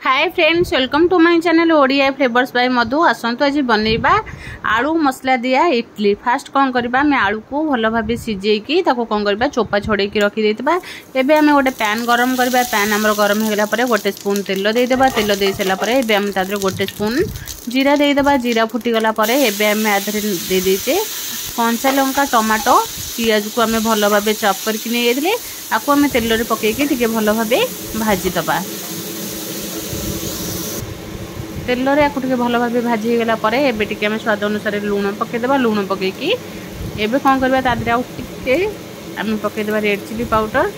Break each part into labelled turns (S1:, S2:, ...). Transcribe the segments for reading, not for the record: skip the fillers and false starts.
S1: Hi friends, welcome to my channel Odia flavours by Madhu. आसतु आज बनैबा आलू मसला दिया इडली। फास्ट कौन करबा, मैं आलू को भल भाबे सिजेकी ताको कौन करबा चोपा छोड़ेकी रखी देतबा। एबे हमें गोटे पैन गरम करबा। पैन हमर गरम हो गेला परे गोटे स्पून तेल दे देबा। तेल दे सला परे एबे हम तादरे गोटे स्पून जीरा दे देबा। जीरा फुटी गला परे एबे हम आधरे दे देचे कंचा लंका, टमाटो, पियाज को हमें भल भाबे चॉप करके नै देले। आको हमें तेल रे पकेकी टिके भल भाबे भाजी दबा। तेल रे आको टिके भल भाबे भाजी गला परे एबे टिके हमें स्वाद अनुसार लूण पके देबा। लूण पकेकी एबे कोन करबा तादरे आ टिके हमें पके देबा रेड चिली पाउडर।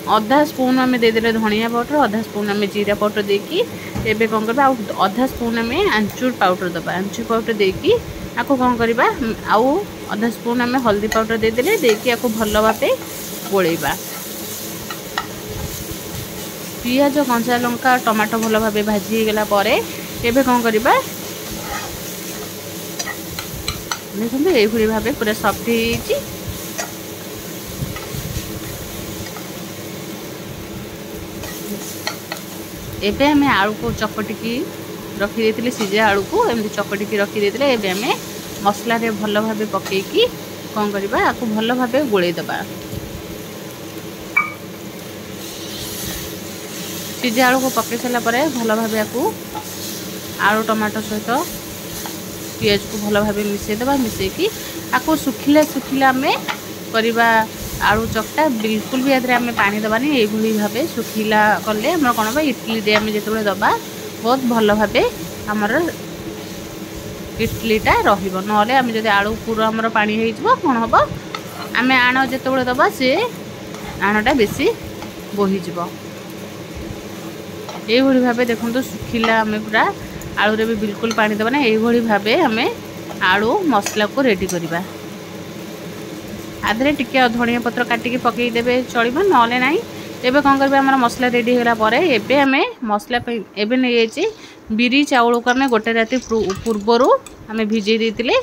S1: आधा स्पून हमें दे देले धनिया पाउडर। आधा स्पून हमें जीरा पाउडर देकी एबे कोन करबा आधा स्पून हमें आमचूर पाउडर दबा। आमचूर पाउडर देकी आको कोन करबा आउ आधा स्पून हमें हल्दी पाउडर दे देले देकी आको भल भाबे गोळेबा। पियाज, कंचा लंका, टमाटो भल भाबे भाजी गला परे एबे कोन करबा देखो ये भली भाबे पूरा सॉफ्ट हेची। एबे हमें आलू को चकटिकी रखी देथिले। सिजे आलू को एमती चकटिकी रखी देथिले। एबे हमें मसला रे भल भाबे पकेकी कोन करबा आको भल भाबे गोळेई दबा। सिजे आलू को पके सला परे भल भाबे आको आलू टमाटो सहित पियाज को भल भाबे मिसेई दबा। मिसेकी आको सुखिला सुखिला में करबा आलू चकटा। बिल्कुल भी आदरे हमें पानी दबानी। एई भली भाबे सुखिला करले हमर कोन बा इडली रे हमें जेतबे दबा बहुत भल भाबे हमर इडलीटा रहिबो। नले हमें जदि आलू पूरा हमर पानी हेइ जबो कोन हबो हमें आण जेतबे दबा से आणटा बेसी बोही जबो। एई भली भाबे देखंतु सुखिला हमें पूरा आलू रे भी बिल्कुल पानी दबाना। एई भली भाबे हमें आलू मसला को रेडी करबा। आधरे टिके धनिया पत्र काटिकी पकई देबे चलिबो नले नाही। एबे कोन करबे हमर मसला रेडी होला परे एबे हमें मसला पे एबे नै एची बिरी चाउल को हमें गोटे राती पूर्वरु हमें भिजै देतिले।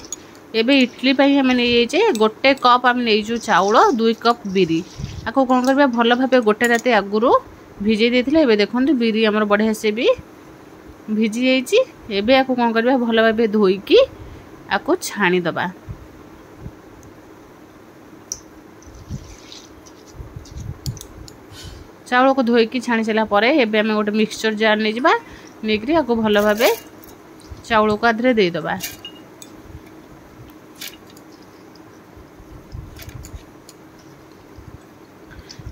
S1: एबे इडली पई हमें नै एचे गोटे कप हम नै जो चाउल 2 कप बिरी आको कोन करबे भल भाबे गोटे राती आगुरु भिजै देतिले। एबे देखंतु बिरी हमर बढ़िया से भी भिजी जाइची। एबे आको कोन करबे भल भाबे धोईकी आको छाणी दबा। चाउल को धोईकी छाणी सला परे एबे हमें गोटे मिक्सचर जार नै जिबा। नेकरी आको भल भाबे चाउल को आधरे दे दबा।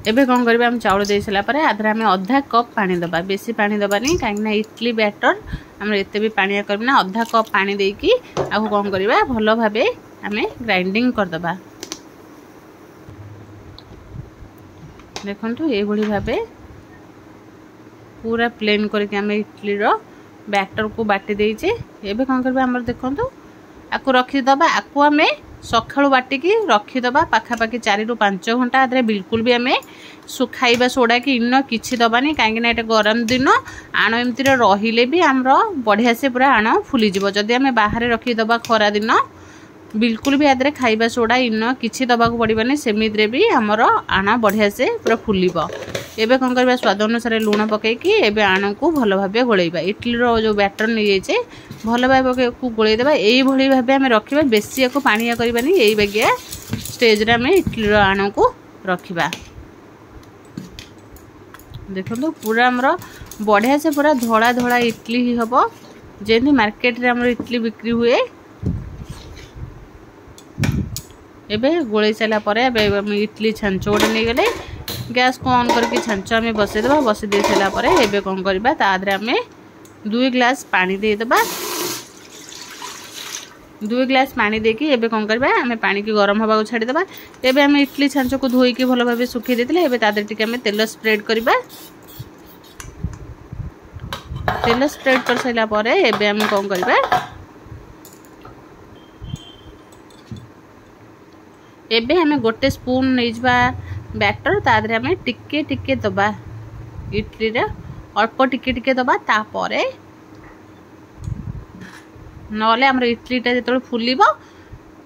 S1: एबे कोन करबे हम चाउल दे सला परे आधरे हमें आधा कप पानी दबा। बेसी पानी दबानी काहेकि इडली बैटर हम एते भी पानी करबना। आधा कप पानी देकी आको कोन करबा भल भाबे हमें ग्राइंडिंग कर दबा। देखंतु ए भली भाबे पूरा प्लेन करके हमें इडली रो बैटर को बाटी देइचे। एबे कोन करबा हमर देखंतु आको रखी दबा। आको हमें सखाळु बाटिकी रखी दबा पाखा पाखी 4 रु 5 घंटा। आदरे बिल्कुल भी हमें सुखाइबा सोडा कि इन किछि दबानी काहेकि एटा गरम दिन आण एमती रहिले भी हमरो बढ़िया से पूरा आण फुली जिवो। जदि हमें बाहर रखी दबा खरा दिन बिल्कुल भी आदरे खाइबा सोडा इन किछि दबा को पड़िबानी। सेमित रे भी हमरो आण बढ़िया से पूरा फुलिबो। एबे कोन करबा स्वाद अनुसार लूण पकेकी एबे आण को भल भाबे गोळेइबा। इडली रो जो बैटर नै जेचे भल भाबे को गोळेइ देबा। एई भली भाबे हमें रखिबा। बेसी को पानिया करबानी। एई बगिया स्टेज रे हमें इडली रो आण को रखिबा। देखो पूरा हमरो बढ़िया से पूरा धोला धोला इडली ही हबो जेनी मार्केट रे हमरो इडली बिक्री हुए। एबे गोळेइ सला परे एबे हम इडली छांचो गोटे नै गेले गैस को ऑन करके छांचो हमें बसे देबा। बसे दे सला परे एबे कोन करबा तादरे हमें 2 ग्लास पानी दे देबा। 2 ग्लास पानी देकी एबे कोन करबा हमें पानी की गरम होबा को छाडी देबा। एबे हमें इडली छांचो को धोई के भलो भाबे सुखी देतिले। एबे तादरे टिके हमें तेल स्प्रेड करबा। तेल स्प्रेड कर सला परे एबे हम कोन करबा एबे हमें गोटे स्पून नै जबा बैटर। तादरे हमें टिके टिके दबा इडली रे अल्प टिके टिके दबा। तापरे नले हमर इडलीटा जेतबे फुलिबो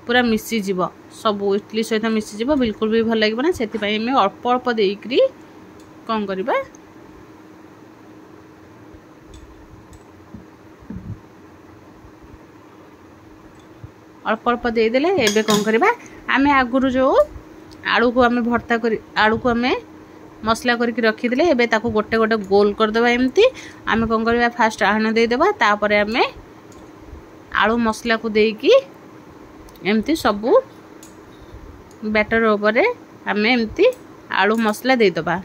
S1: पूरा मिसी जीवो सब इडली सहित मिसी जीवो बिल्कुल भी भल लागिबो ना। सेति पई हमें अल्प अल्प देइकरी कौन करबा अल्प अल्प देदेले एबे कौन करवा आमे आगुरु जो आलू को आमे भर्ता कर आलू को आमे मसला करके रखीदे एबे ताको गोटे गोटे गोल करदेवा एमती आमे कौन करवा फास्ट आण देदेबा तापरे आमे आलू मसला को देकी एमती सबू बैटर उपरे आमे एमती आलू मसला देदेबा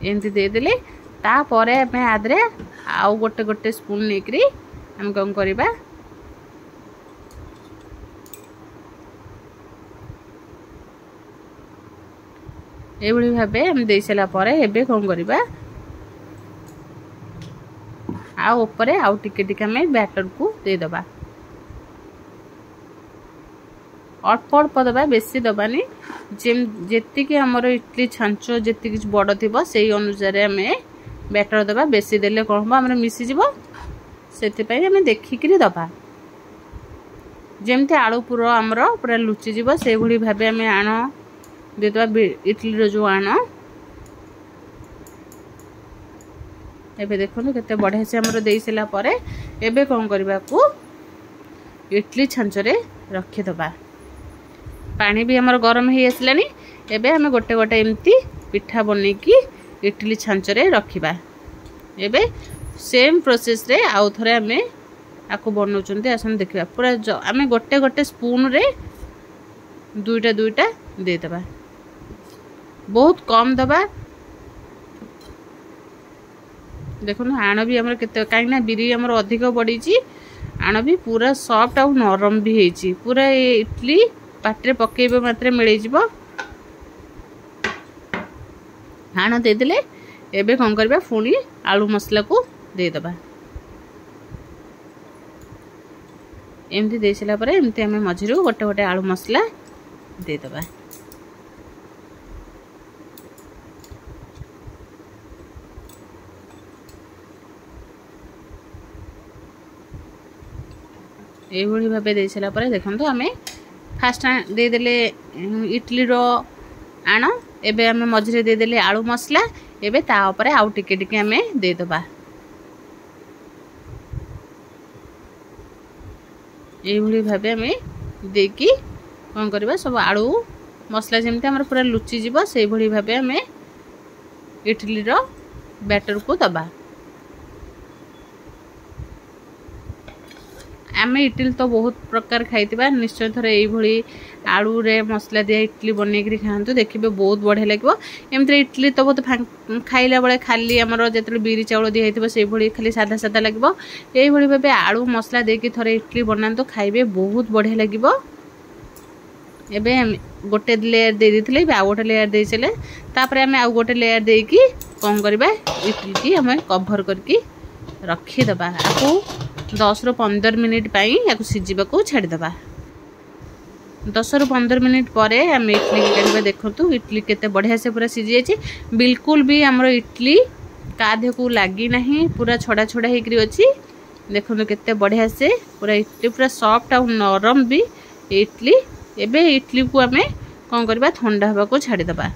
S1: एमती देदेले तापरे आमे आदरे आउ गोटे गोटे स्पून नेकरी आमे कौन करवा एभली भाबे हम दे सारा पर एबे कौन करवा आ ऊपर आउ टिके टिके हमें बैटर को दे दबा अल्प अल्प दबा बेसी दबानी जेती कि हमर इडली छांचो जेती कि बड़ थिबो सेही अनुसार हमें बैटर दबा बेसी देले कोन हो हमर मिसी जिवो सेति पई हमें देखि कि दबा जेमते आलू पूरा हमर पूरा लुचि जिवो से भली भाबे हमें आनो दे दबा इडली रो जो आनो एबे देखो केते बढ़िया से हमर देई सला परे एबे कोन करबा को इडली छांचरे रखि दबा पानी भी हमर गरम हे आसलानी एबे हमें गोटे गोटे एमती पिठा बनै की इडली छांचरे रखिबा एबे सेम प्रोसेस रे आउ थरे हमें आको बनौचंती आसन देखिबा पूरा हमें गोटे गोटे स्पून रे दुईटा दुईटा दे दबा बहुत कम दबा देखो आण भी हमर केते काई ना बिरी हमर अधिक बड़ी छी आण भी पूरा सॉफ्ट और नरम भी हे छी पूरा इडली पाटे पकेबे मात्रे मिले जिवो आण दे देले एबे कोन करबा फुनी आलू मसला को दे दबा एमती दे सला परे एमती हमें मझिरु गोटे गोटे आलू मसला दे दबा एभली भाबे दे सला परे देखंतु हमें फास्ट दे देले इडली रो आण एबे हमें मझिरे दे देले आलू मसला एबे ता ऊपर आउ टिके टिके हमें दे दबा एभली भाबे हमें देकी कोन करबा सब आलू मसला जेमते हमर पूरा लुचि जिवो सेही भली भाबे हमें इडली रो बैटर को दबा आमे इडली तो बहुत प्रकार खाइतिबा निश्चय थरे एई भली आलू रे मसला दिया इडली बनै करी खांतु देखिबे बहुत बढ़िया लागबो एमते इडली तो बहुत खाइला बेले खाली हमर जेतले बिरी चावल दिया हेतिबो सेई भली खाली सादा सादा लागबो एई भली भाबे आलू मसला देकी थरे इडली बनांतु खाइबे बहुत बढ़िया लागबो एबे गोटे लेयर दे दिथिले आ गोटे लेयर दे चले तापर हमें आ गोटे लेयर देकी कोन करबा इडली की हमें कवर करके रखी दबा आको 10 ରୁ 15 मिनिट पाई याको सिजिबा को छाडी दबा 10 ରୁ 15 मिनिट परे हम इडली काढबा देखंतु इडली केते बढ़िया से पूरा सिजि जायछि बिल्कुल भी हमरो इडली काधे को लागी नहीं पूरा छोड़ा छोड़ा हेकरी अछि देखंतु केते बढ़िया से पूरा इडली पूरा सॉफ्ट और नरम भी इडली एबे इडली को हमें कोन करबा ठंडा हबा को छाडी दबा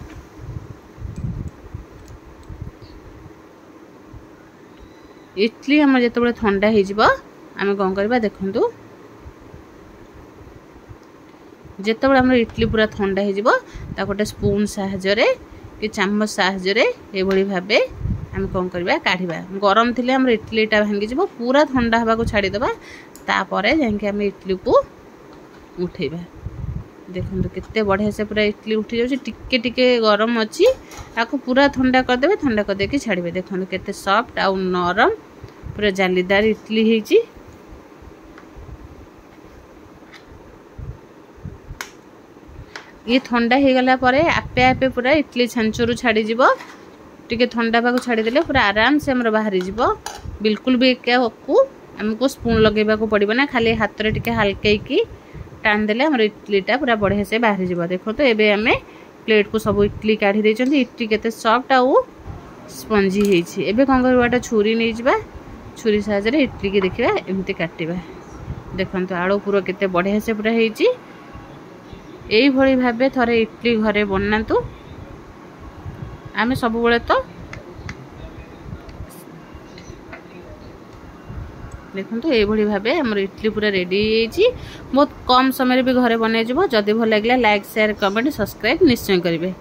S1: इडली हम जतबे ठंडा हे जिवो आमे कोन करबा देखंतु जतबे हमर इडली पूरा ठंडा हे जिवो ता गोटे स्पून साहाଯ୍य रे कि चम्मच साहाଯ୍य रे ए भली भाबे हम कोन करबा काढिबा गरम थिले हमर इडली टा भांगी जिवो पूरा ठंडा हबा को छाडी दबा ता परे जेंके हम इडली को उठेबा देखंतु केते बढ़िया से पूरा इडली उठी जाउछि टिके टिके गरम अछि आको पूरा ठंडा कर देबे ठंडा कर देके छाडीबे देखंतु केते सॉफ्ट आ नरम पूरा जालीदार इडली हेछि ये ठंडा हे गला परे आपे आपे पूरा इडली छांचरू छाडी जिवो टिके ठंडा बाको छाडी देले पूरा आराम से हमर बाहरी जिवो बिल्कुल भी को हमको स्पून लगेबा को पड़िबो ना खाली हाथ रे टिके हल्के की टान देले हमर इडलीटा पूरा बढ़िया से बाहरी जिवो देखो तो एबे हमें प्लेट को सब इडली काढी देचंती इडली केते सॉफ्ट आ स्पंजी हेछि एबे कोन करबाटा छुरी नै जिबा छुरी साहाଯ୍य रे इडली के देखिबा एमती काटिबा देखंतु आळू पूरा केते बढ़िया से पूरा हेछि एई भली भाबे थरे इडली घरे बनांतु आमे सब बेले तो देखो ये भाव आम इडली पूरा रेडी बहुत कम समय भी घरे बनई जदि भल लगे लाइक शेयर कमेंट सब्सक्राइब निश्चय करेंगे।